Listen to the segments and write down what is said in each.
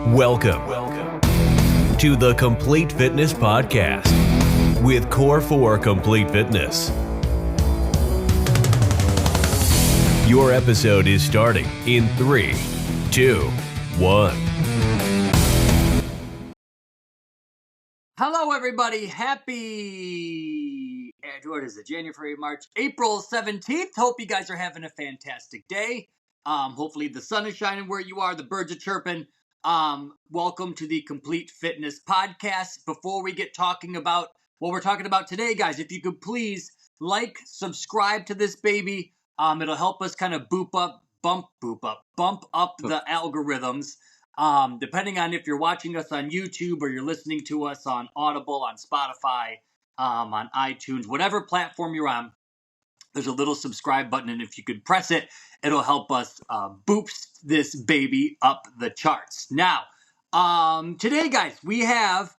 Welcome to the Complete Fitness Podcast with Core 4 Complete Fitness. Your episode is starting in 3, 2, 1. Hello, everybody. Happy, what is it, January, March, April 17th. Hope you guys are having a fantastic day. Hopefully the sun is shining where you are. The birds are chirping. Welcome to the Complete Fitness Podcast. Before we get talking about what we're talking about today, guys, if you could please subscribe to this baby. It'll help us kind of bump up the algorithms. Depending on if you're watching us on YouTube or you're listening to us on Audible, on Spotify, on iTunes, whatever platform you're on, there's a little subscribe button, and if you could press it, it'll help us boost this baby up the charts. Now, today, guys, we have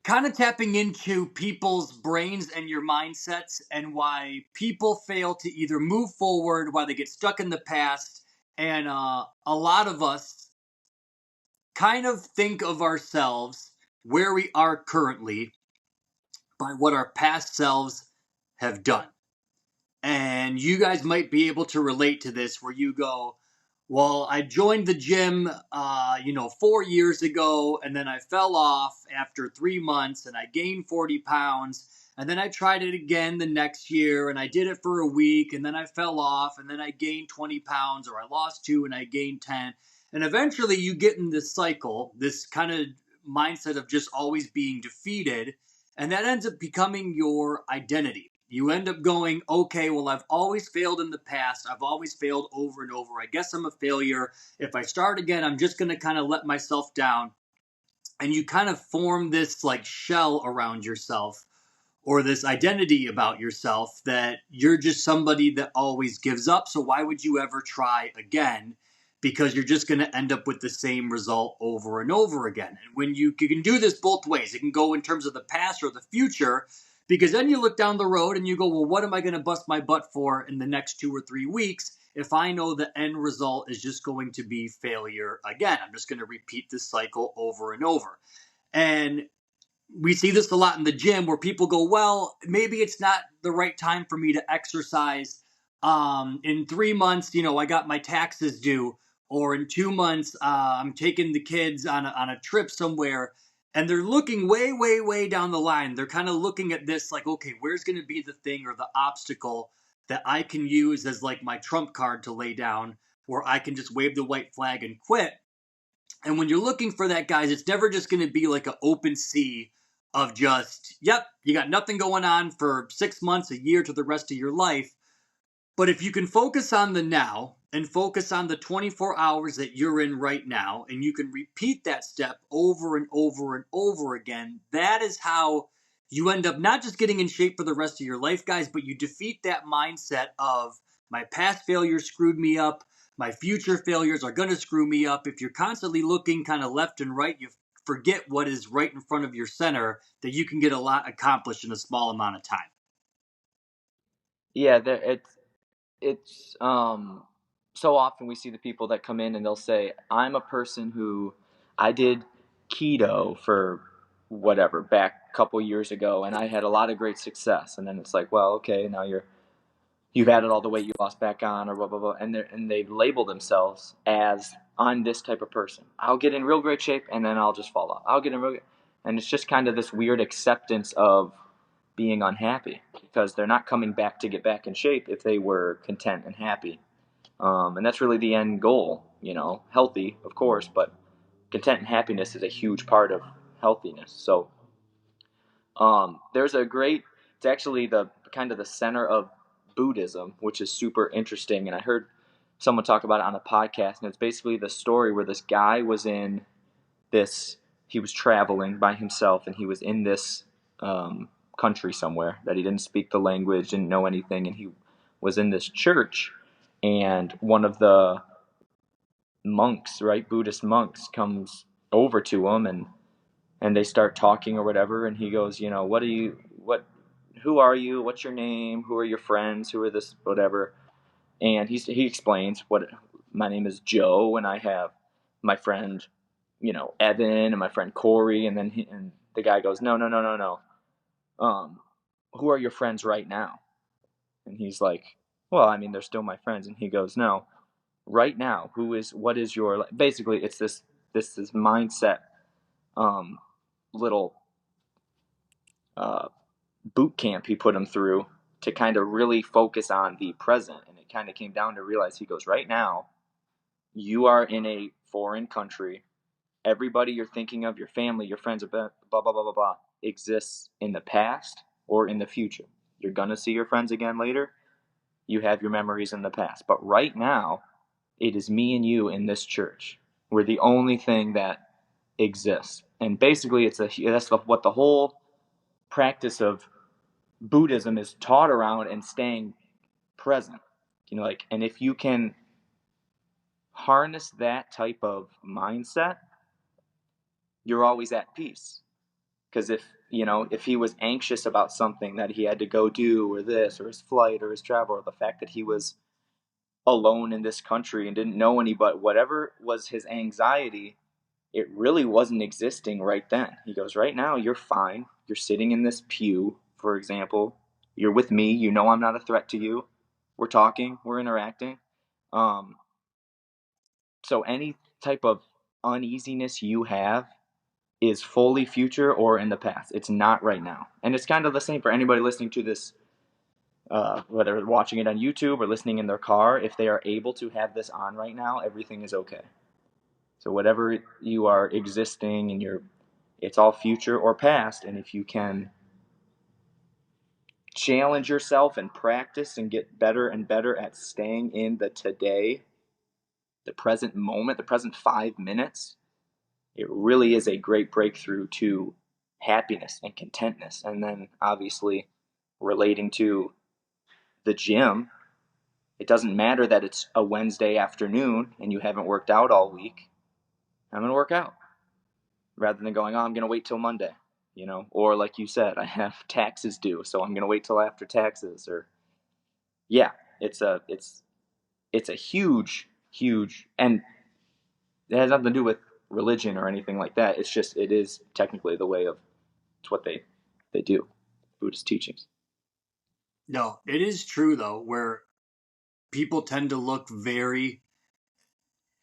kind of tapping into people's brains and your mindsets and why people fail to either move forward, why they get stuck in the past. And a lot of us kind of think of ourselves where we are currently by what our past selves have done. And you guys might be able to relate to this where you go, well, I joined the gym, 4 years ago, and then I fell off after 3 months and I gained 40 pounds. And then I tried it again the next year and I did it for a week and then I fell off and then I gained 20 pounds or I lost 2 and I gained 10. And eventually you get in this cycle, this kind of mindset of just always being defeated. And that ends up becoming your identity. You end up going, okay, well, I've always failed in the past. I've always failed over and over. I guess I'm a failure. If I start again, I'm just going to kind of let myself down. And you kind of form this like shell around yourself or this identity about yourself that you're just somebody that always gives up. So why would you ever try again? Because you're just going to end up with the same result over and over again. And when you can do this both ways, it can go in terms of the past or the future, because then you look down the road and you go, well, what am I going to bust my butt for in the next 2 or 3 weeks if I know the end result is just going to be failure again? I'm just going to repeat this cycle over and over. And we see this a lot in the gym where people go, well, maybe it's not the right time for me to exercise. In 3 months, I got my taxes due. Or in 2 months, I'm taking the kids on a trip somewhere. And they're looking way, way, way down the line. They're kind of looking at this like, okay, where's going to be the thing or the obstacle that I can use as like my trump card to lay down where I can just wave the white flag and quit. And when you're looking for that, guys, it's never just going to be like an open sea of just, yep, you got nothing going on for 6 months, a year to the rest of your life. But if you can focus on the now and focus on the 24 hours that you're in right now, and you can repeat that step over and over and over again, that is how you end up not just getting in shape for the rest of your life, guys, but you defeat that mindset of my past failures screwed me up, my future failures are going to screw me up. If you're constantly looking kind of left and right, you forget what is right in front of your center, that you can get a lot accomplished in a small amount of time. Yeah, it's so often we see the people that come in and they'll say, I'm a person who I did keto for whatever back a couple years ago and I had a lot of great success. And then it's like, well, okay, now you've added all the weight you lost back on or blah blah blah, and they label themselves as, I'm this type of person. I'll get in real great shape and then I'll just fall off. And it's just kind of this weird acceptance of being unhappy because they're not coming back to get back in shape if they were content and happy. And that's really the end goal, healthy, of course, but content and happiness is a huge part of healthiness. So it's actually the kind of the center of Buddhism, which is super interesting. And I heard someone talk about it on a podcast, and it's basically the story where this guy he was traveling by himself, and he was in this country somewhere that he didn't speak the language, didn't know anything, and he was in this church, and one of the monks, right, Buddhist monks, comes over to him, and they start talking or whatever, and he goes, who are you, what's your name, who are your friends, who are this, whatever, and he explains, my name is Joe, and I have my friend, Evan and my friend Corey. And then and the guy goes, no, no, no, no, no. Who are your friends right now? And he's like, well, I mean, they're still my friends. And he goes, no, right now, what is your, basically it's this mindset, little, boot camp he put him through to kind of really focus on the present. And it kind of came down to realize, he goes, right now, you are in a foreign country. Everybody you're thinking of, your family, your friends, blah, blah, blah, blah, blah, exists in the past or in the future. You're going to see your friends again later. You have your memories in the past. But right now, it is me and you in this church. We're the only thing that exists. And basically, that's what the whole practice of Buddhism is taught around, and staying present. And if you can harness that type of mindset, you're always at peace. Because if he was anxious about something that he had to go do, or this, or his flight, or his travel, or the fact that he was alone in this country and didn't know anybody, whatever was his anxiety, it really wasn't existing right then. He goes, right now, you're fine. You're sitting in this pew, for example. You're with me. I'm not a threat to you. We're talking. We're interacting. So any type of uneasiness you have is fully future or in the past. It's not right now. And it's kind of the same for anybody listening to this, whether watching it on YouTube or listening in their car. If they are able to have this on right now, everything is okay. So whatever you are existing in it's all future or past. And if you can challenge yourself and practice and get better and better at staying in the today, the present moment, the present 5 minutes, it really is a great breakthrough to happiness and contentness. And then obviously relating to the gym, it doesn't matter that it's a Wednesday afternoon and you haven't worked out all week. I'm going to work out rather than going, I'm going to wait till Monday, or like you said, I have taxes due, so I'm going to wait till after taxes. Or it's a huge, and it has nothing to do with religion or anything like that. It's just, it is technically the way of, it's what they do, Buddhist teachings. No, it is true though, where people tend to look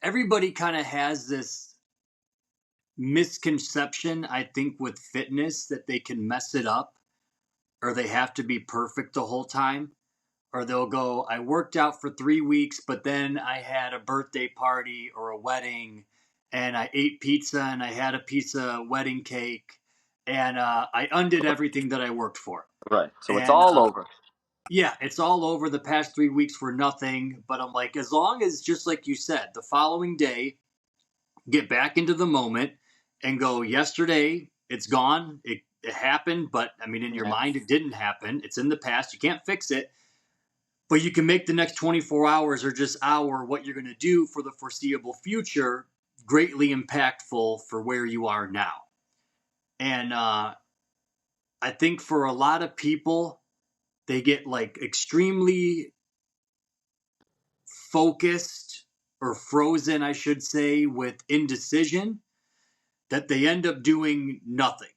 everybody kind of has this misconception, I think, with fitness, that they can mess it up, or they have to be perfect the whole time. Or they'll go, I worked out for 3 weeks, but then I had a birthday party or a wedding, and I ate pizza, and I had a pizza wedding cake, and I undid everything that I worked for. Right. So it's all over. Yeah, it's all over. The past 3 weeks for nothing. But I'm like, as long as, just like you said, the following day, get back into the moment and go, yesterday, it's gone. It happened, but I mean, in your mind, it didn't happen. It's in the past. You can't fix it. But you can make the next 24 hours or just hour what you're going to do for the foreseeable future greatly impactful for where you are now. And I think for a lot of people, they get like extremely focused or frozen, I should say, with indecision, that they end up doing nothing.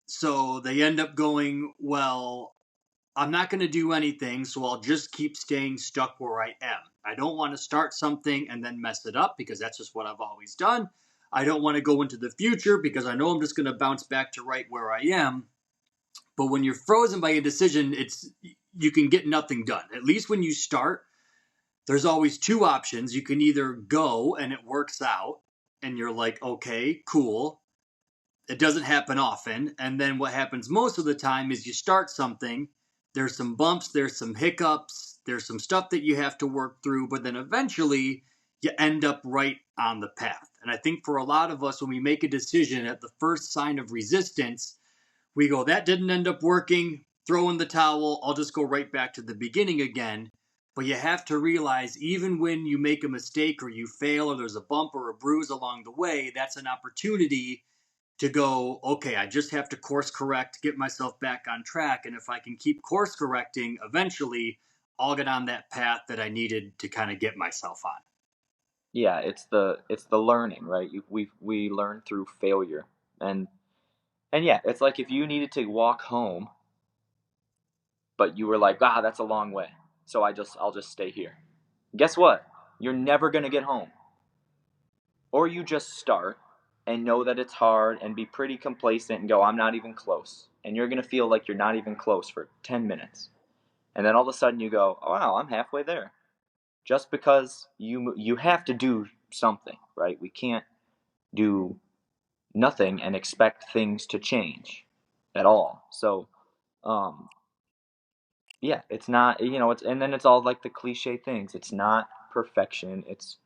So they end up going, well, I'm not going to do anything, so I'll just keep staying stuck where I am. I don't want to start something and then mess it up, because that's just what I've always done. I don't want to go into the future because I know I'm just going to bounce back to right where I am. But when you're frozen by a decision, you can get nothing done. At least when you start, there's always two options. You can either go and it works out and you're like, okay, cool. It doesn't happen often. And then what happens most of the time is you start something, there's some bumps, there's some hiccups, there's some stuff that you have to work through, but then eventually you end up right on the path. And I think for a lot of us, when we make a decision at the first sign of resistance, we go, that didn't end up working, throw in the towel, I'll just go right back to the beginning again. But you have to realize, even when you make a mistake or you fail or there's a bump or a bruise along the way, that's an opportunity to go, okay, I just have to course correct, get myself back on track. And if I can keep course correcting, eventually I'll get on that path that I needed to kind of get myself on. yeah, it's the learning, right? We learn through failure, and yeah, it's like if you needed to walk home, but you were like, that's a long way, so I'll just stay here. Guess what? You're never gonna get home. Or you just start and know that it's hard and be pretty complacent and go, I'm not even close. And you're going to feel like you're not even close for 10 minutes. And then all of a sudden you go, oh, wow, I'm halfway there. Just because you have to do something, right? We can't do nothing and expect things to change at all. So, um, yeah, it's not, and then it's all like the cliche things. It's not perfection. It's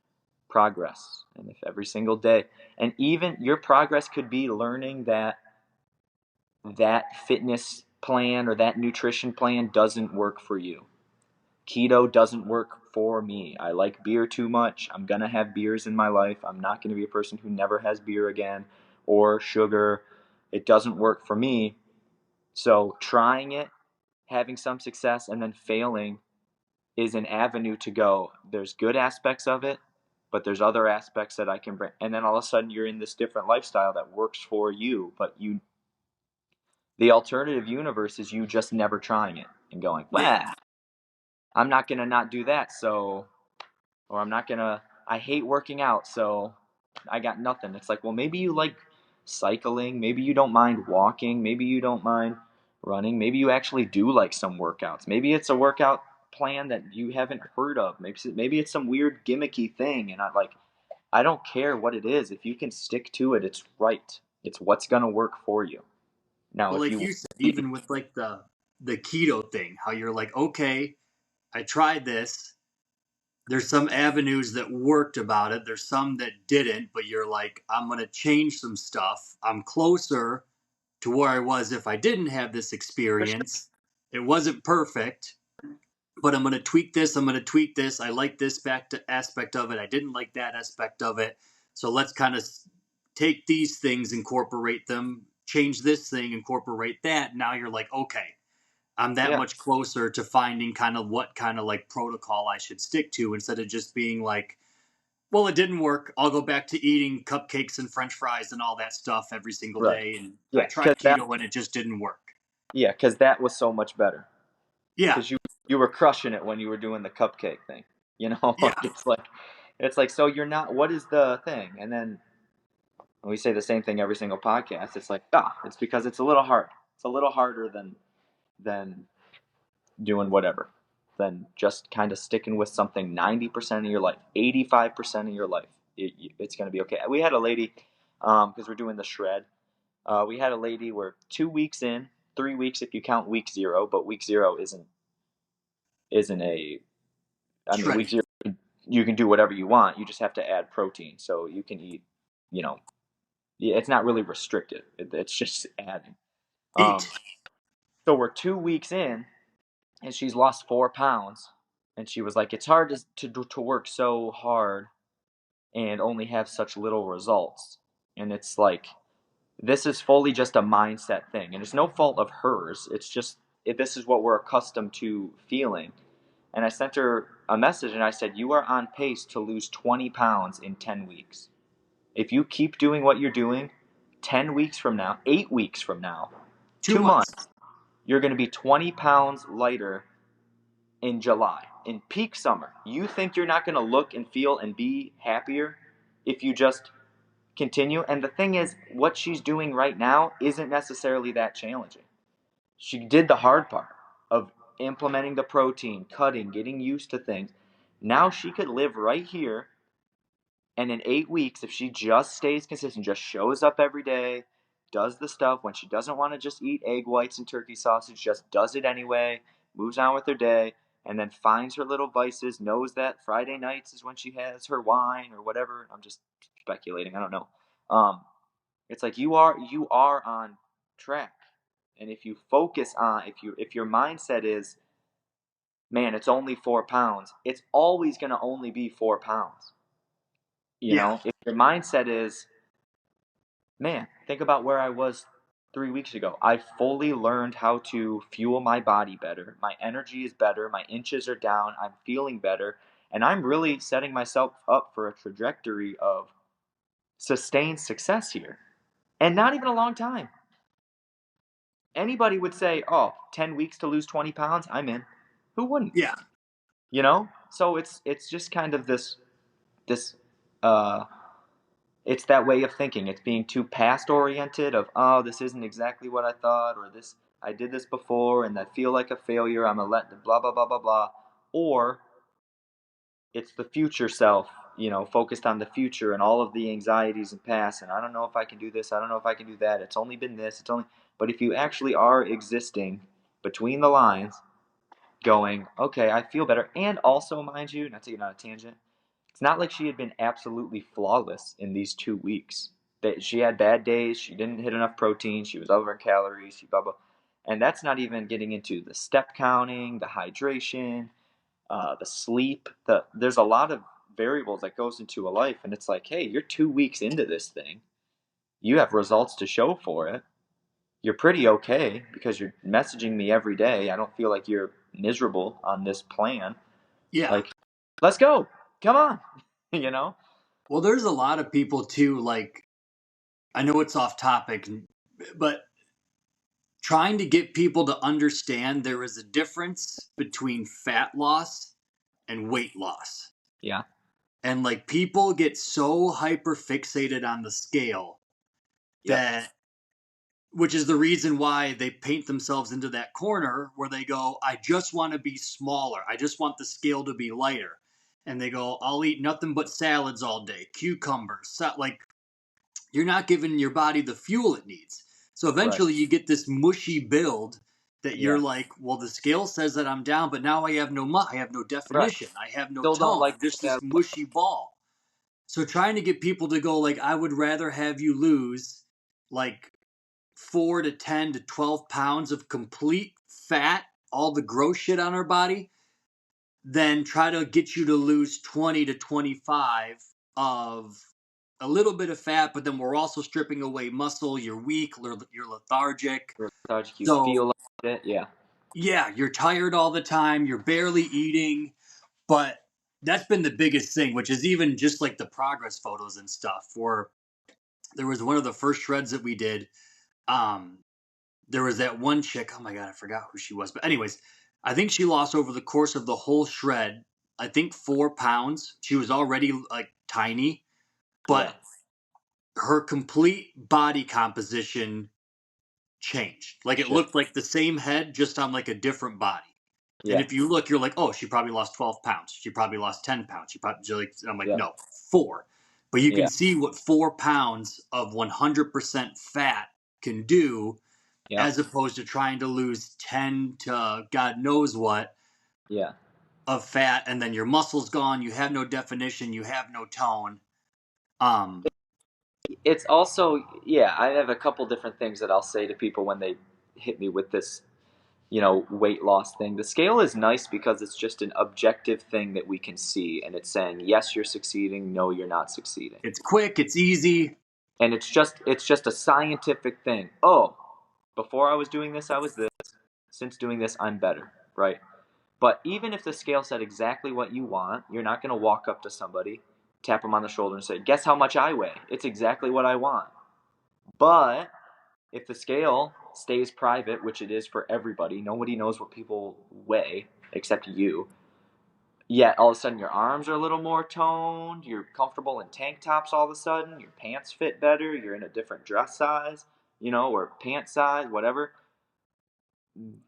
progress. And if every single day, and even your progress could be learning that fitness plan or that nutrition plan doesn't work for you. Keto doesn't work for me. I like beer too much. I'm going to have beers in my life. I'm not going to be a person who never has beer again or sugar. It doesn't work for me. So trying it, having some success, and then failing is an avenue to go. There's good aspects of it, but there's other aspects that I can bring. And then all of a sudden you're in this different lifestyle that works for you, but the alternative universe is you just never trying it and going, Yeah. well, I'm not going to not do that. So, or I'm not going to, I hate working out. So I got nothing. It's like, well, maybe you like cycling. Maybe you don't mind walking. Maybe you don't mind running. Maybe you actually do like some workouts. Maybe it's a workout plan that you haven't heard of. Maybe it's some weird gimmicky thing. And I don't care what it is. If you can stick to it, it's right. It's what's going to work for you. Now, But if like you, you said, even with like the keto thing, how you're like, okay, I tried this. There's some avenues that worked about it. There's some that didn't, but you're like, I'm gonna change some stuff. I'm closer to where I was if I didn't have this experience. It wasn't perfect, but I'm going to tweak this. I'm going to tweak this. I like this aspect of it. I didn't like that aspect of it. So let's kind of take these things, incorporate them, change this thing, incorporate that. Now you're like, okay, I'm that yeah, much closer to finding kind of what kind of like protocol I should stick to instead of just being like, well, it didn't work. I'll go back to eating cupcakes and french fries and all that stuff every single right. day. And I Yeah, tried keto and it just didn't work. because that was so much better. Yeah. Because you were crushing it when you were doing the cupcake thing. Yeah. It's like so you're not. What is the thing? And then we say the same thing every single podcast. It's like it's because it's a little hard. It's a little harder than doing whatever, than just kind of sticking with something 90% of your life, 85% of your life. It's going to be okay. We had a lady, because we're doing the shred. We had a lady where 2 weeks in, 3 weeks if you count week 0, but week 0 isn't a. I mean, week Shredding. 0 you can do whatever you want. You just have to add protein, so you can eat. You know, it's not really restrictive. It's just adding. Um, Eat. so we're 2 weeks in, and she's lost 4 pounds, and she was like, "It's hard to work so hard and only have such little results." And it's like, this is fully just a mindset thing, and it's no fault of hers. It's just this is what we're accustomed to feeling. And I sent her a message and I said, "You are on pace to lose 20 pounds in 10 weeks. If you keep doing what you're doing, 10 weeks from now, 8 weeks from now, 2 2 months. months, you're going to be 20 pounds lighter in July, in peak summer. You think you're not going to look and feel and be happier if you just continue?" And the thing is, what she's doing right now isn't necessarily that challenging. She did the hard part of implementing the protein, cutting, getting used to things. Now she could live right here, and in 8 weeks, if she just stays consistent, just shows up every day, does the stuff when she doesn't want to just eat egg whites and turkey sausage, just does it anyway, moves on with her day, and then finds her little vices, knows that Friday nights is when she has her wine or whatever. I'm just speculating. I don't know. It's like you are on track. And if you focus on, if your mindset is, man, it's only 4 pounds, it's always going to only be 4 pounds. Yeah. If your mindset is, man, think about where I was 3 weeks ago. I fully learned how to fuel my body better. My energy is better. My inches are down. I'm feeling better. And I'm really setting myself up for a trajectory of sustained success here. And not even a long time. Anybody would say, oh, 10 weeks to lose 20 pounds, I'm in. Who wouldn't? Yeah. You know? So it's just kind of this uh it's that way of thinking. It's being too past oriented of, oh, this isn't exactly what I thought, or this I did this before and I feel like a failure, I'm a let blah blah blah blah blah. Or it's the future self, focused on the future and all of the anxieties and past, and I don't know if I can do this, I don't know if I can do that, it's only been this, but if you actually are existing between the lines, going, okay, I feel better. And also, mind you, not to get on a tangent, it's not like she had been absolutely flawless in these 2 weeks. That she had bad days, she didn't hit enough protein, she was over in calories, she blah blah. And that's not even getting into the step counting, the hydration, the sleep. There's a lot of variables that goes into a life, and it's like, hey, you're 2 weeks into this thing, you have results to show for it. You're pretty okay because you're messaging me every day. I don't feel like you're miserable on this plan. Yeah. Like, let's go. Come on. You know? Well, there's a lot of people too, like, I know it's off topic, but trying to get people to understand there is a difference between fat loss and weight loss. Yeah. And like people get so hyper fixated on the scale Yep. that, which is the reason why they paint themselves into that corner where they go, I just want to be smaller. I just want the scale to be lighter. And they go, I'll eat nothing but salads all day, cucumbers. Like, you're not giving your body the fuel it needs. So eventually you get this mushy build that you're like, well, the scale says that I'm down, but now I have I have no definition. I have no Still tone. don't like I'm just that. this mushy ball. So trying to get people to go like, I would rather have you lose like 4 to 10 to 12 pounds of complete fat, all the gross shit on our body, than try to get you to lose 20 to 25 of a little bit of fat, but then we're also stripping away muscle. You're weak, you're lethargic. You So, feel like it. Yeah. yeah, you're tired all the time. You're barely eating. But that's been the biggest thing, which is even just like the progress photos and stuff. Where there was one of the first shreds that we did. There was that one chick. Oh my God, I forgot who she was. But, anyways, I think she lost over the course of the whole shred, I think 4 pounds. She was already like tiny, but her complete body composition changed. Like it looked like the same head, just on like a different body. Yeah. And if you look, you're like, oh, she probably lost 12 pounds. She probably lost 10 pounds. I'm like, no, 4. But you can see what 4 pounds of 100% fat can do, as opposed to trying to lose 10 to God knows what of fat. And then your muscle's gone. You have no definition. You have no tone. It's also, I have a couple different things that I'll say to people when they hit me with this, weight loss thing. The scale is nice because it's just an objective thing that we can see, and it's saying, yes, you're succeeding, no, you're not succeeding. It's quick, it's easy. And it's just a scientific thing. Oh, before I was doing this, I was this. Since doing this, I'm better, right? But even if the scale said exactly what you want, you're not going to walk up to somebody, tap them on the shoulder and say, guess how much I weigh? It's exactly what I want. But if the scale stays private, which it is for everybody, nobody knows what people weigh except you. Yet all of a sudden your arms are a little more toned, you're comfortable in tank tops all of a sudden, your pants fit better, you're in a different dress size, or pant size, whatever.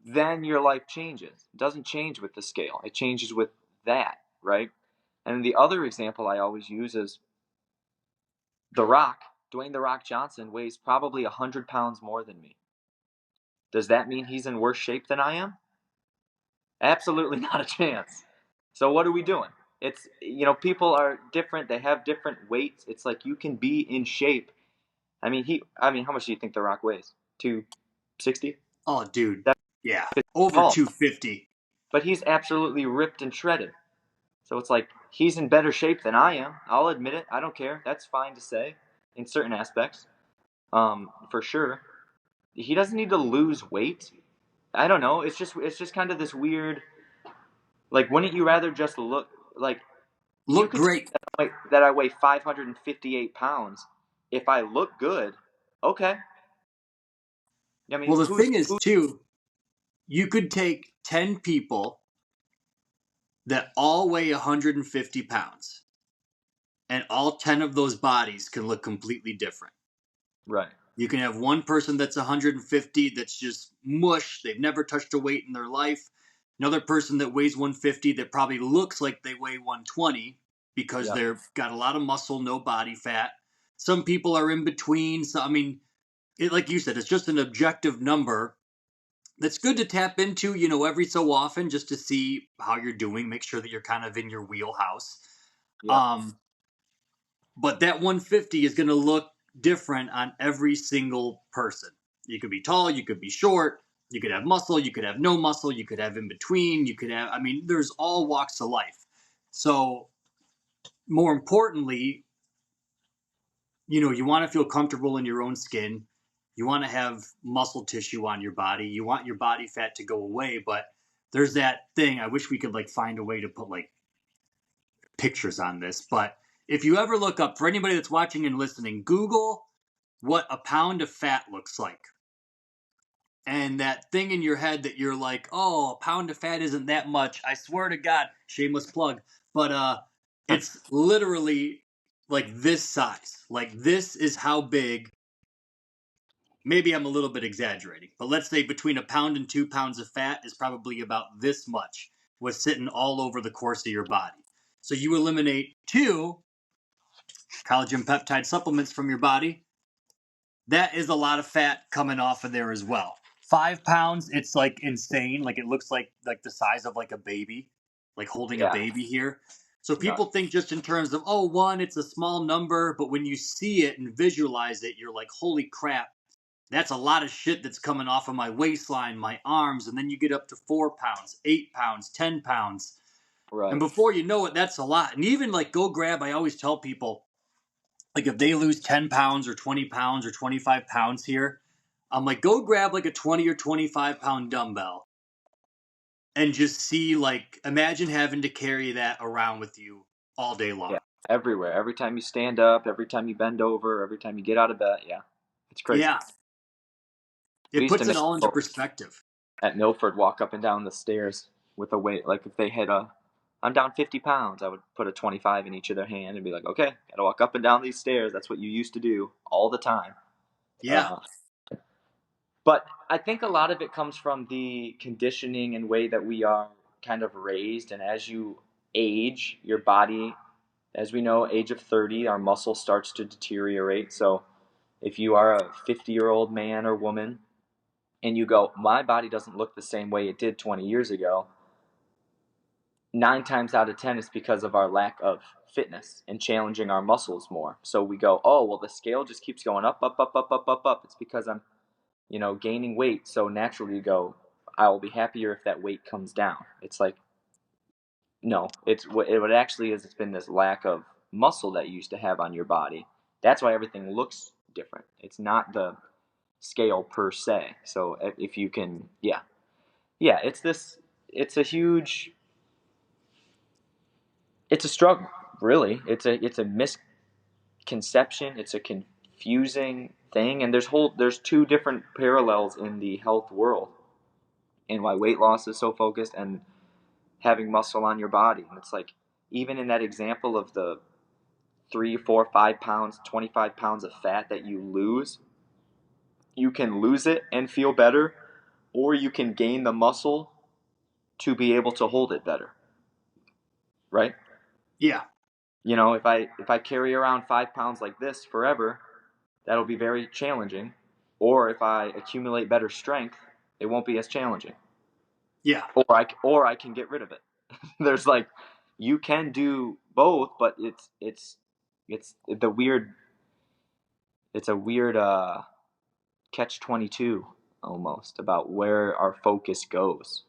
Then your life changes. It doesn't change with the scale. It changes with that, right? And the other example I always use is The Rock. Dwayne "The Rock" Johnson weighs probably 100 pounds more than me. Does that mean he's in worse shape than I am? Absolutely not a chance. So what are we doing? It's, people are different. They have different weights. It's like you can be in shape. I mean, how much do you think The Rock weighs? 260? Oh, dude. Yeah. Over 250. But he's absolutely ripped and shredded. So it's like, he's in better shape than I am. I'll admit it. I don't care. That's fine to say in certain aspects. For sure. He doesn't need to lose weight. I don't know. It's just kind of this weird, like, wouldn't you rather just look like, You look could tell great. me that I weigh 558 pounds. If I look good, okay. I mean, Well, the who's thing is, too, you could take 10 people that all weigh 150 pounds, and all 10 of those bodies can look completely different. right? You can have one person that's 150 that's just mush. They've never touched a weight in their life. Another person that weighs 150 that probably looks like they weigh 120 because Yeah, they've got a lot of muscle, no body fat. Some people are in between. So, I mean, like you said, it's just an objective number that's good to tap into, every so often just to see how you're doing, make sure that you're kind of in your wheelhouse. yeah, Um, but that 150 is going to look different on every single person. You could be tall, you could be short, you could have muscle, you could have no muscle, you could have in between, you could have, I mean, there's all walks of life. So, more importantly, you want to feel comfortable in your own skin. You want to have muscle tissue on your body. You want your body fat to go away, but there's that thing. I wish we could like find a way to put like pictures on this, but if you ever look up, for anybody that's watching and listening, Google what a pound of fat looks like. And that thing in your head that you're like, oh, a pound of fat isn't that much. I swear to God, shameless plug. But it's literally like this size. Like this is how big. Maybe I'm a little bit exaggerating, but let's say between a pound and 2 pounds of fat is probably about this much was sitting all over the course of your body. So you eliminate 2 collagen peptide supplements from your body, that is a lot of fat coming off of there as well. 5 pounds, it's like insane. Like it looks like the size of like a baby, like holding a yeah. baby here. So Nuts. people think just in terms of, oh, one, it's a small number, but when you see it and visualize it, you're like, holy crap, that's a lot of shit that's coming off of my waistline, my arms, and then you get up to 4 pounds, 8 pounds, 10 pounds. And Right. before you know it, that's a lot. And even like go grab, I always tell people, like if they lose 10 pounds or 20 pounds or 25 pounds here, I'm like, go grab like a 20 or 25 pound dumbbell and just see, like, imagine having to carry that around with you all day long. Yeah. Everywhere. Every time you stand up, every time you bend over, every time you get out of bed. Yeah. It's crazy. Yeah. We It used to puts it make all into people perspective. at Milford walk up and down the stairs with a weight. Like if they hit I'm down 50 pounds, I would put a 25 in each of their hand and be like, okay, gotta walk up and down these stairs. That's what you used to do all the time. Yeah. Uh, but I think a lot of it comes from the conditioning and way that we are kind of raised. And as you age, your body, as we know, age of 30, our muscle starts to deteriorate. So if you are a 50-year-old man or woman and you go, my body doesn't look the same way it did 20 years ago, 9 times out of 10 is because of our lack of fitness and challenging our muscles more. So we go, oh, well, the scale just keeps going up, up, up, up, up, up, up. It's because I'm, gaining weight. So naturally you go, I will be happier if that weight comes down. It's like, no, it's what actually is. It's been this lack of muscle that you used to have on your body. That's why everything looks different. It's not the scale per se. So if you can, yeah, it's a huge, it's a struggle, really. It's a misconception. It's a confusing thing, and there's two different parallels in the health world, and why weight loss is so focused and having muscle on your body. And it's like even in that example of the 3, 4, 5 pounds, 25 pounds of fat that you lose, you can lose it and feel better, or you can gain the muscle to be able to hold it better, right? Yeah. If I carry around 5 pounds like this forever, that'll be very challenging. Or if I accumulate better strength, it won't be as challenging. Yeah. Or I can get rid of it. There's like you can do both, but it's the weird it's a weird catch 22 almost about where our focus goes.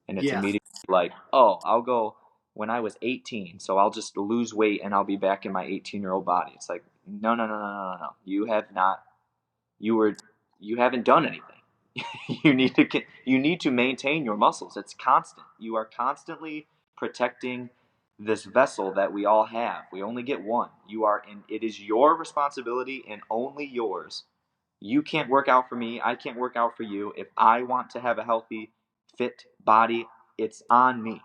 And it's Yeah. immediately like, oh, I'll go when I was 18, so I'll just lose weight and I'll be back in my 18-year-old body. It's like, no, no, no, no, no, no. You haven't done anything. You need to maintain your muscles. It's constant. You are constantly protecting this vessel that we all have. We only get one. You are in. It is your responsibility and only yours. You can't work out for me. I can't work out for you. If I want to have a healthy, fit body, it's on me.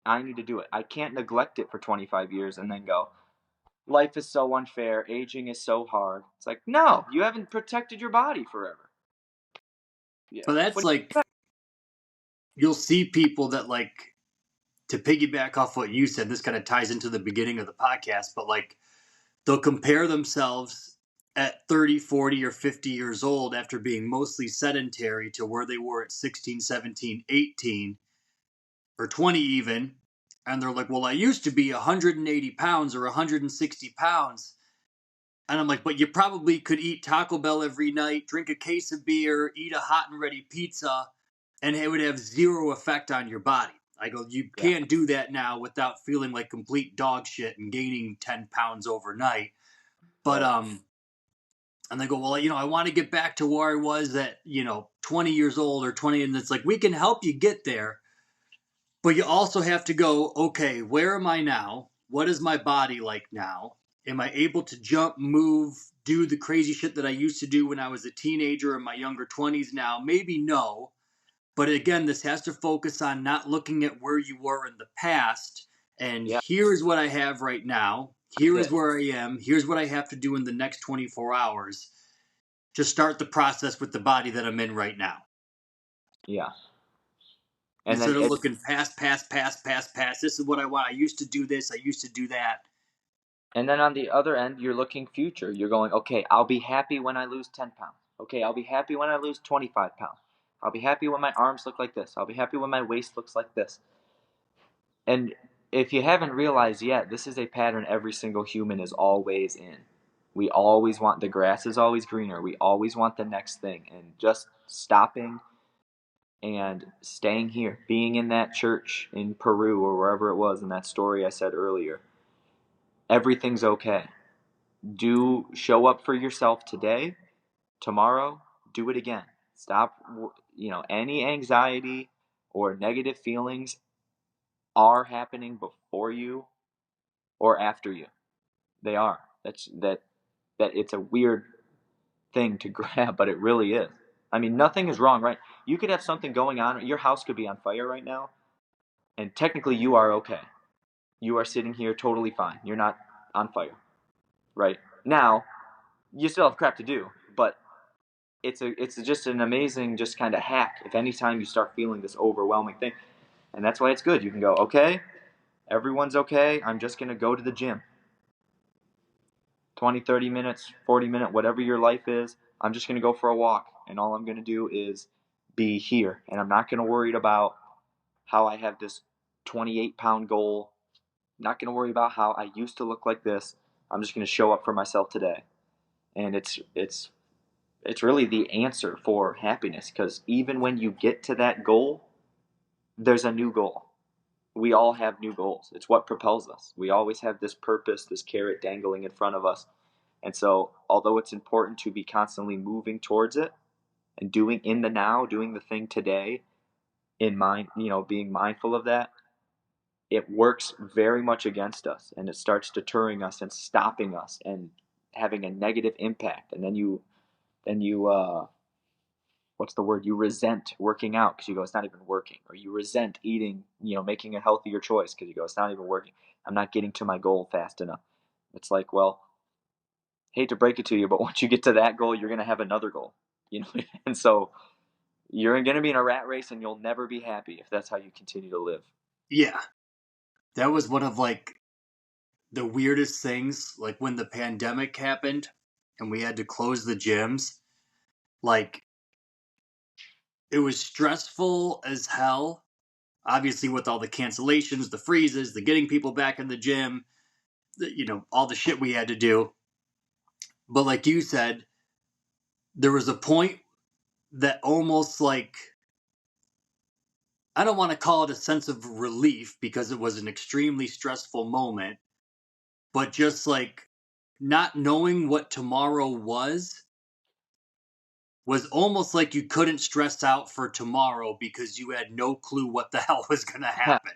I need to do it. I can't neglect it for 25 years and then go, life is so unfair. Aging is so hard. It's like, no, you haven't protected your body forever. Yeah. But that's like, you'll see people that, like, to piggyback off what you said, this kind of ties into the beginning of the podcast, but like, they'll compare themselves at 30, 40, or 50 years old after being mostly sedentary to where they were at 16, 17, 18, or 20 even. And they're like, well, I used to be 180 pounds or 160 pounds. And I'm like, but you probably could eat Taco Bell every night, drink a case of beer, eat a hot and ready pizza, and it would have zero effect on your body. I go, you can't do that now without feeling like complete dog shit and gaining 10 pounds overnight. But, and they go, well, I want to get back to where I was at, 20 years old or 20. And it's like, we can help you get there. But you also have to go, okay, where am I now? What is my body like now? Am I able to jump, move, do the crazy shit that I used to do when I was a teenager in my younger 20s now? Maybe no. But again, this has to focus on not looking at where you were in the past. And here is what I have right now. Here is where I am. Here's what I have to do in the next 24 hours to start the process with the body that I'm in right now. Yeah. And instead of looking past. This is what I want. I used to do this. I used to do that. And then on the other end, you're looking future. You're going, okay, I'll be happy when I lose 10 pounds. Okay, I'll be happy when I lose 25 pounds. I'll be happy when my arms look like this. I'll be happy when my waist looks like this. And if you haven't realized yet, this is a pattern every single human is always in. We always want, the grass is always greener. We always want the next thing. And just stopping and staying here, being in that church in Peru or wherever it was in that story I said earlier, everything's okay. Do show up for yourself today, tomorrow, do it again. Stop, any anxiety or negative feelings are happening before you or after you. They are. That it's a weird thing to grab, but it really is. I mean, nothing is wrong, right? You could have something going on. Your house could be on fire right now, and technically you are okay. You are sitting here totally fine. You're not on fire, right? Now, you still have crap to do, but it's just an amazing just kind of hack if anytime you start feeling this overwhelming thing. And that's why it's good. You can go, okay, everyone's okay. I'm just going to go to the gym. 20, 30 minutes, 40 minutes, whatever your life is, I'm just going to go for a walk. And all I'm going to do is be here. And I'm not going to worry about how I have this 28-pound goal. I'm not going to worry about how I used to look like this. I'm just going to show up for myself today. And it's really the answer for happiness, because even when you get to that goal, there's a new goal. We all have new goals. It's what propels us. We always have this purpose, this carrot dangling in front of us. And so, although it's important to be constantly moving towards it and doing in the now, doing the thing today in mind, being mindful of that, it works very much against us, and it starts deterring us and stopping us and having a negative impact. And then you what's the word? You resent working out because you go, it's not even working. Or you resent eating, making a healthier choice because you go, it's not even working. I'm not getting to my goal fast enough. It's like, well, hate to break it to you, but once you get to that goal, you're going to have another goal, and so you're going to be in a rat race and you'll never be happy if that's how you continue to live. Yeah. That was one of the weirdest things, like when the pandemic happened and we had to close the gyms. It was stressful as hell, obviously, with all the cancellations, the freezes, the getting people back in the gym, all the shit we had to do. But like you said, there was a point that almost I don't want to call it a sense of relief because it was an extremely stressful moment, but just not knowing what tomorrow was almost like you couldn't stress out for tomorrow because you had no clue what the hell was going to happen.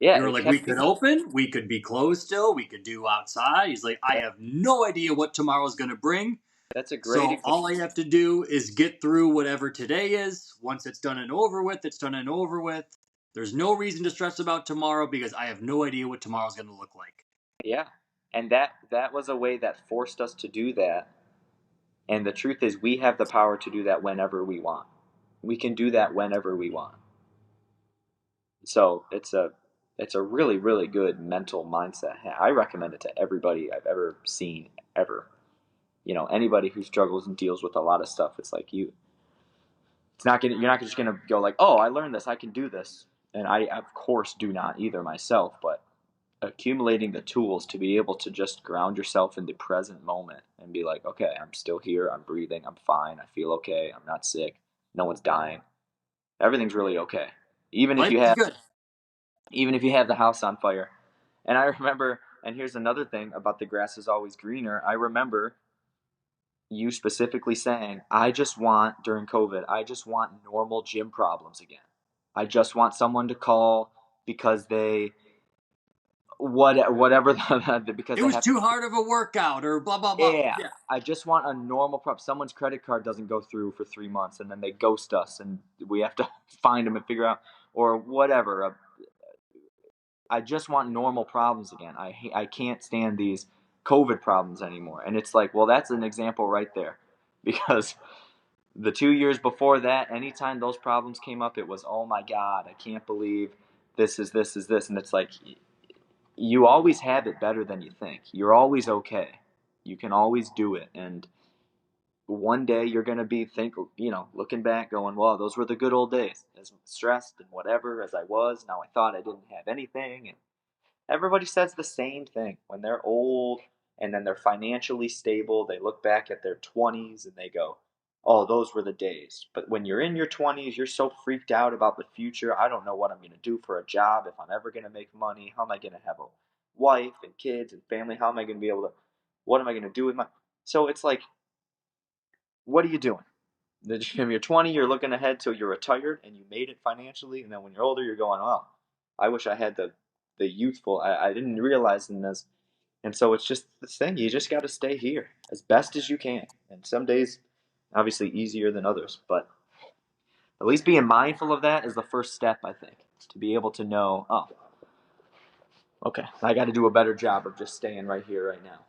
Yeah, You were it like, we kept could me. open, we could be closed still, we could do outside. He's like, I That, have no idea what tomorrow's going to bring. that's a great So example. all I have to do is get through whatever today is. Once it's done and over with, it's done and over with. There's no reason to stress about tomorrow because I have no idea what tomorrow's going to look like. Yeah, and that was a way that forced us to do that. And the truth is, we have the power to do that whenever we want. We can do that whenever we want. So it's a really really good mental mindset. I recommend it to everybody I've ever seen ever. Anybody who struggles and deals with a lot of stuff. It's like it's not gonna you're not just gonna go like, oh, I learned this, I can do this. And I of course do not either myself, but accumulating the tools to be able to just ground yourself in the present moment and be like, okay, I'm still here, I'm breathing, I'm fine, I feel okay, I'm not sick, no one's dying, everything's really okay. Even if Life you is have good. even if you have the house on fire. And I remember, and here's another thing about the grass is always greener. I remember you specifically saying, I just want, during COVID, I just want normal gym problems again. I just want someone to call because whatever, because It they was have, too hard of a workout or blah, blah, blah. yeah, Yeah. I just want a normal problem. Someone's credit card doesn't go through for 3 months and then they ghost us and we have to find them and figure out, or whatever. I just want normal problems again. I can't stand these COVID problems anymore. And it's like, well, that's an example right there, because the 2 years before that, anytime those problems came up, it was, oh my God, I can't believe this, and it's like, you always have it better than you think. You're always okay. You can always do it, and one day you're gonna be looking back, going, well, those were the good old days. As stressed and whatever as I was, now I thought I didn't have anything, and everybody says the same thing when they're old and then they're financially stable. They look back at their 20s and they go, oh, those were the days. But when you're in your 20s, you're so freaked out about the future. I don't know what I'm going to do for a job, if I'm ever going to make money. How am I going to have a wife and kids and family? How am I going to be able to, what am I going to do with my. So it's like, what are you doing? When you're 20, you're looking ahead till you're retired and you made it financially. And then when you're older, you're going, well, I wish I had the youthful. I didn't realize in this. And so it's just this thing. You just got to stay here as best as you can. And some days, obviously, easier than others. But at least being mindful of that is the first step, I think, to be able to know, oh, okay, I got to do a better job of just staying right here, right now.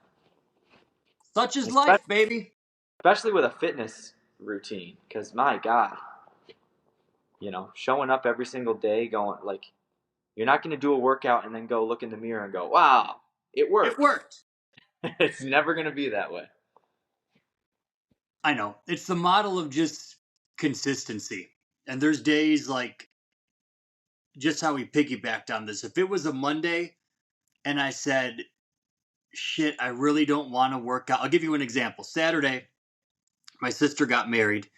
Such is Especially, life, baby. especially with a fitness routine. Because, my God, showing up every single day going, like, you're not going to do a workout and then go look in the mirror and go, wow, it It worked. worked. It's never going to be that way. I know. It's the model of just consistency. And there's days like just how we piggybacked on this. If it was a Monday and I said, shit, I really don't want to work out. I'll give you an example. Saturday, my sister got married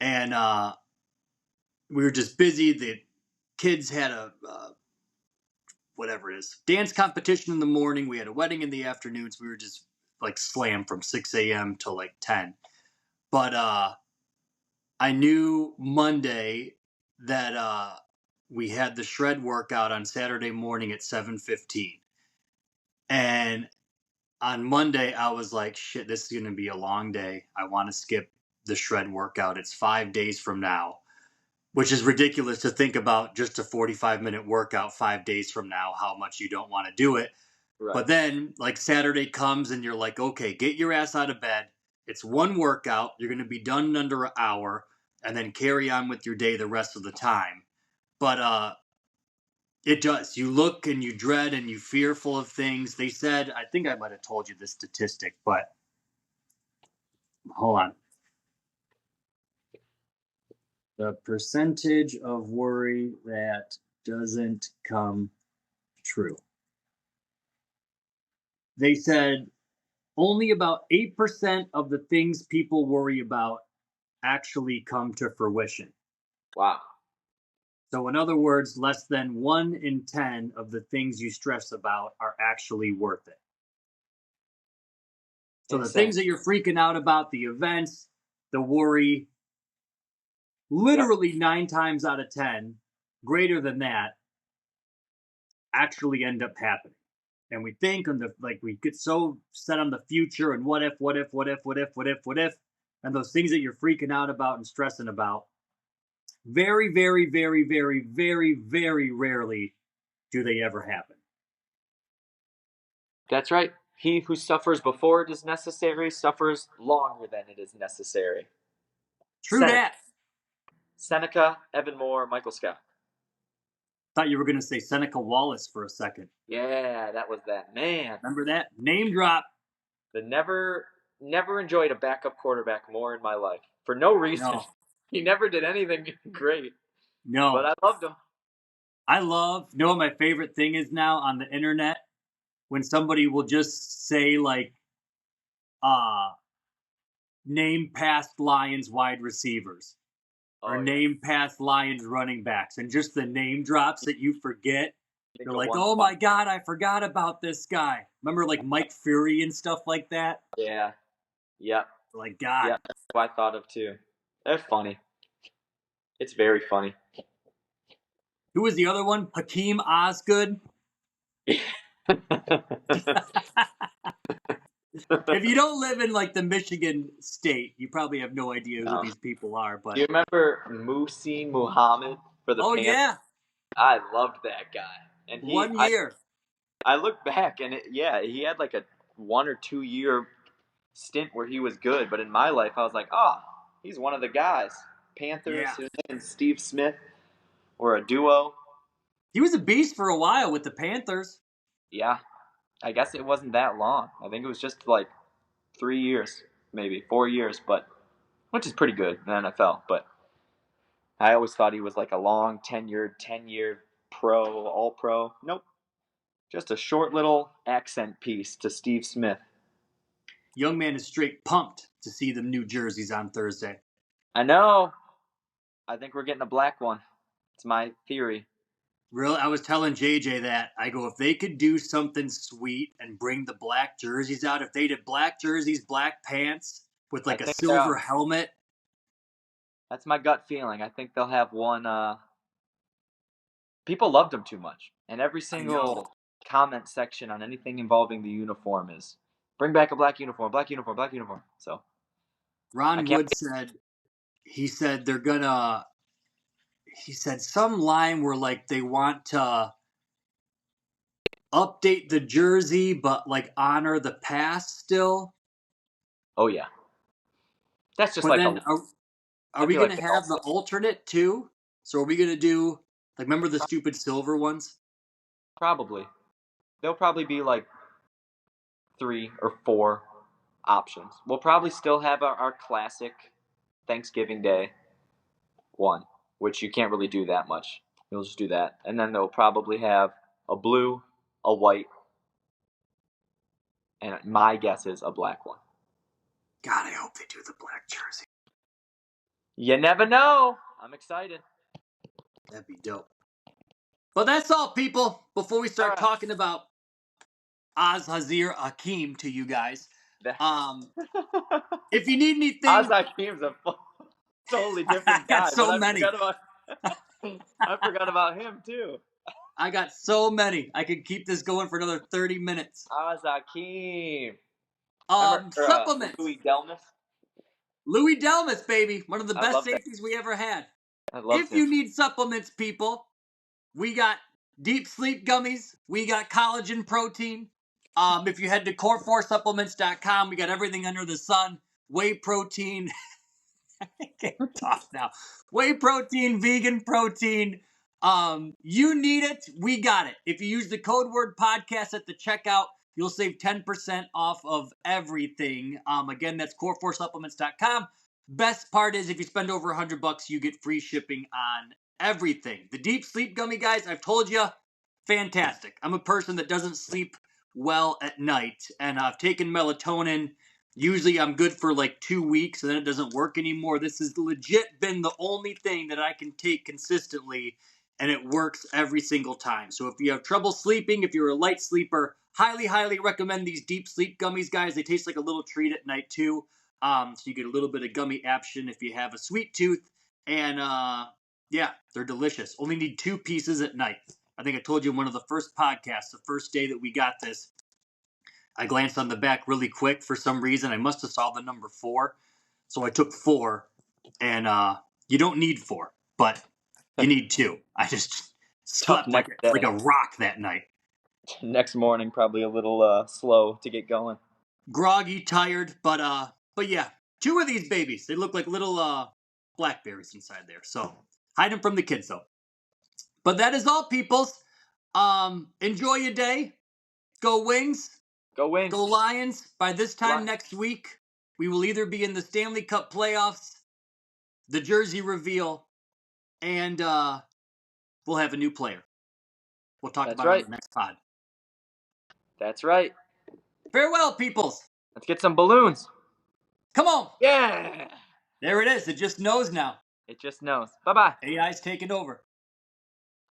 and we were just busy. The kids had a whatever it is dance competition in the morning. We had a wedding in the afternoons. We were just like slammed from 6 a.m. till like 10. But I knew Monday that we had the shred workout on Saturday morning at 7:15. And on Monday, I was like, shit, this is going to be a long day. I want to skip the shred workout. It's 5 days from now, which is ridiculous to think about just a 45-minute workout 5 days from now, how much you don't want to do it. Right. But then, like, Saturday comes and you're like, okay, get your ass out of bed. It's one workout. You're going to be done in under an hour and then carry on with your day the rest of the time. But it does. You look and you dread and you fearful of things. They said, I think I might have told you this statistic, but hold on. The percentage of worry that doesn't come true. They said only about 8% of the things people worry about actually come to fruition. Wow. So, in other words, less than 1 in 10 of the things you stress about are actually worth it. So, the things that you're freaking out about, the events, the worry, literally 9 times out of 10, greater than that, actually end up happening. And we think on the we get so set on the future and what if, and those things that you're freaking out about and stressing about. Very, very, very, very, very, very rarely do they ever happen. That's right. He who suffers before it is necessary suffers longer than it is necessary. True Seneca. that. Seneca, Evan Moore, Michael Scott. Thought you were going to say Seneca Wallace for a second. Yeah, that was that man. Remember that? Name drop. Never enjoyed a backup quarterback more in my life for no reason. No. He never did anything great. No. But I loved him. You know what my favorite thing is now on the internet? When somebody will just say name past Lions wide receivers or name past Lions running backs, and just the name drops that you forget. You're like, oh my God, I forgot about this guy. Remember like Mike Fury and stuff like that? Yeah. Yep. Like, God. Yeah, that's what I thought of too. They're funny. It's very funny. Who was the other one? Hakeem Osgood. If you don't live in like the Michigan state, you probably have no idea who these people are. But do you remember Muhsin Muhammad for the Panthers? Yeah. I loved that guy. And 1 year. I look back and he had like a 1 or 2 year stint where he was good, but in my life I was like, he's one of the guys. Panthers and Steve Smith were a duo. He was a beast for a while with the Panthers. Yeah. I guess it wasn't that long. I think it was just like 3 years, maybe 4 years, which is pretty good in the NFL. But I always thought he was like a long 10-year pro, all pro. Nope. Just a short little accent piece to Steve Smith. Young man is straight pumped to see the new jerseys on Thursday. I know. I think we're getting a black one. It's my theory. Really? I was telling JJ that. I go, if they could do something sweet and bring the black jerseys out, if they did black jerseys, black pants with like a silver helmet. That's my gut feeling. I think they'll have one. People loved them too much. And every single comment section on anything involving the uniform is, bring back a black uniform, black uniform, black uniform. So Ron Wood said, he said some line where like they want to update the jersey but like honor the past still. Oh yeah. That's just but like are we going to have the alternate too? So are we going to do like, remember the stupid silver ones? Probably. There'll probably be like 3 or 4 options. We'll probably still have our classic Thanksgiving Day one, which you can't really do that much. You'll just do that. And then they'll probably have a blue, a white, and my guess is a black one. God, I hope they do the black jersey. You never know. I'm excited. That'd be dope. But that's all, people. Before we start talking about Hazir Hakeem to you guys, if you need anything, Hakeem's a totally different guy. I got so many. I forgot about him too. I got so many. I could keep this going for another 30 minutes. Hakeem. Supplements. Louis Delmas. Louis Delmas, baby. One of the best safeties we ever had. If you need supplements, people, we got deep sleep gummies. We got collagen protein. If you head to core4supplements.com, we got everything under the sun. Whey protein. I can't talk now. Whey protein, vegan protein. You need it. We got it. If you use the code word podcast at the checkout, you'll save 10% off of everything. Again, that's core4supplements.com. Best part is if you spend over $100, you get free shipping on everything. The deep sleep gummy, guys, I've told you, fantastic. I'm a person that doesn't sleep well at night, and I've taken melatonin. Usually I'm good for like 2 weeks, and then it doesn't work anymore. This has legit been the only thing that I can take consistently, and it works every single time. So if you have trouble sleeping, if you're a light sleeper, highly, highly recommend these deep sleep gummies, guys. They taste like a little treat at night, too. So you get a little bit of gummy action if you have a sweet tooth. And, yeah, they're delicious. Only need 2 pieces at night. I think I told you in one of the first podcasts, the first day that we got this, I glanced on the back really quick for some reason. I must have saw the number 4. So I took 4. And you don't need 4, but you need 2. I just slept like a rock that night. Next morning, probably a little slow to get going. Groggy, tired, but yeah. 2 of these babies. They look like little blackberries inside there. So hide them from the kids, though. But that is all, peoples. Enjoy your day. Go Wings. Go Wings. Go Lions. By this time next week, we will either be in the Stanley Cup playoffs, the jersey reveal, and we'll have a new player. We'll talk about it on the next pod. That's right. Farewell, peoples. Let's get some balloons. Come on. Yeah. There it is. It just knows now. It just knows. Bye-bye. AI's taking over.